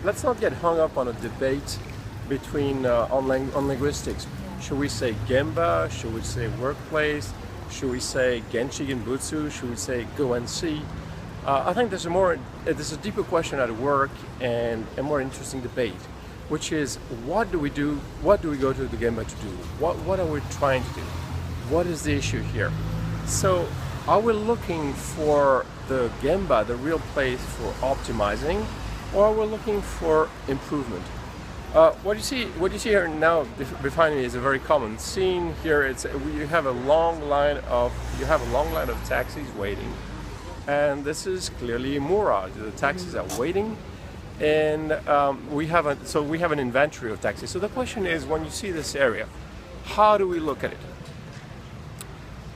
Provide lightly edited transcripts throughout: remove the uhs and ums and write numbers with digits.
let's not get hung up on a debate between on linguistics. Should we say Gemba? Should we say workplace? Should we say Genchi, Genbutsu? Should we say go and see? I think there's a deeper question at work and a more interesting debate, which is what do we do? What do we go to the Gemba to do? What are we trying to do? What is the issue here? So are we looking for the Gemba, the real place for optimizing, or are we looking for improvement? What you see here now behind me is a very common scene here. You have a long line of taxis waiting, and this is clearly MURA. The taxis are waiting, and we have an inventory of taxis. So the question is, when you see this area, how do we look at it?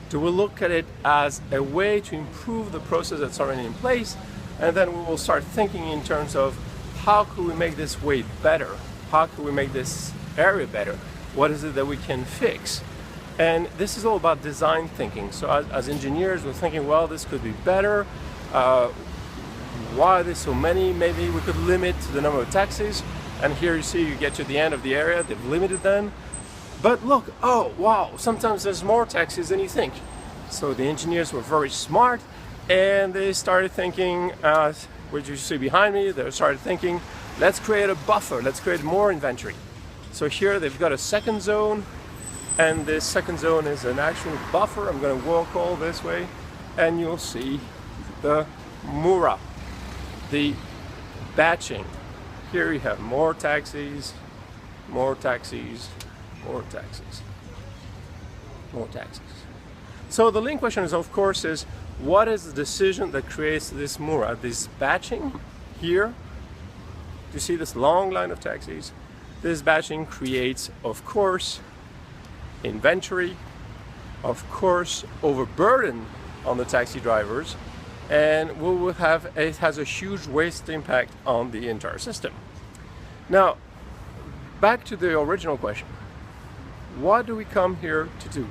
Do we look at it as a way to improve the process that's already in place, and then we will start thinking in terms of how could we make this way better? How can we make this area better? What is it that we can fix? And this is all about design thinking. So as engineers, we're thinking, well, this could be better. Why are there so many? Maybe we could limit the number of taxis. And here you see, you get to the end of the area, they've limited them. But look, oh, wow, sometimes there's more taxis than you think. So the engineers were very smart, and they started thinking, what you see behind me, they started thinking, let's create a buffer, let's create more inventory. So here they've got a second zone, and this second zone is an actual buffer. I'm going to walk all this way, and you'll see the MURA, the batching. Here you have more taxis, more taxis, more taxis, more taxis. So the link question is, of course, what is the decision that creates this MURA, this batching here? You see this long line of taxis. This batching creates, of course, inventory, of course, overburden on the taxi drivers, and it has a huge waste impact on the entire system. Now, back to the original question. What do we come here to do?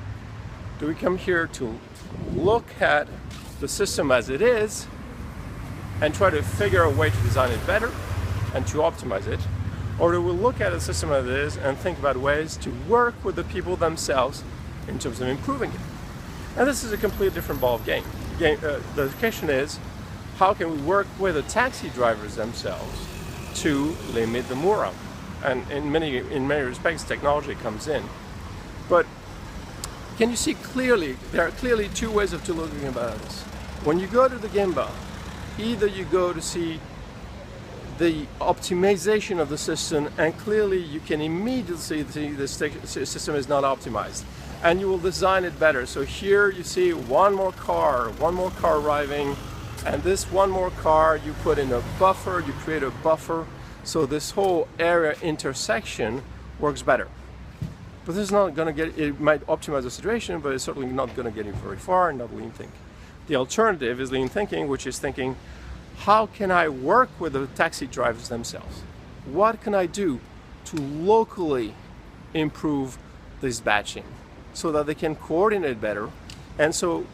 Do we come here to look at the system as it is and try to figure a way to design it better and to optimize it? Or do we look at the system as it is and think about ways to work with the people themselves in terms of improving it? And this is a completely different ball of game. The question is, how can we work with the taxi drivers themselves to limit the MURA? And in many respects, technology comes in. But can you see clearly, there are clearly two ways of looking about this. When you go to the Gemba, either you go to see the optimization of the system, and clearly you can immediately see the system is not optimized, and you will design it better. So here you see one more car arriving, and this one more car, you put in a buffer, you create a buffer, so this whole area intersection works better. But this is not going to it might optimize the situation, but it's certainly not going to get you very far, and not lean thinking. The alternative is lean thinking, which is thinking, how can I work with the taxi drivers themselves? What can I do to locally improve this batching so that they can coordinate better, and so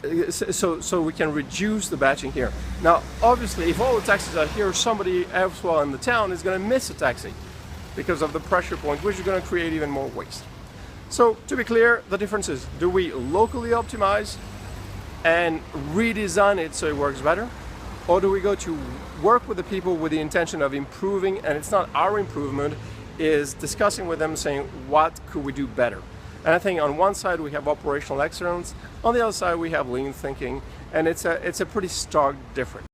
we can reduce the batching here? Now, obviously, if all the taxis are here, somebody elsewhere in the town is going to miss a taxi because of the pressure point, which is going to create even more waste. So, to be clear, the difference is, do we locally optimize and redesign it so it works better? Or do we go to work with the people with the intention of improving, and it's not our improvement, is discussing with them, saying, what could we do better? And I think on one side we have operational excellence, on the other side we have lean thinking, and it's a pretty stark difference.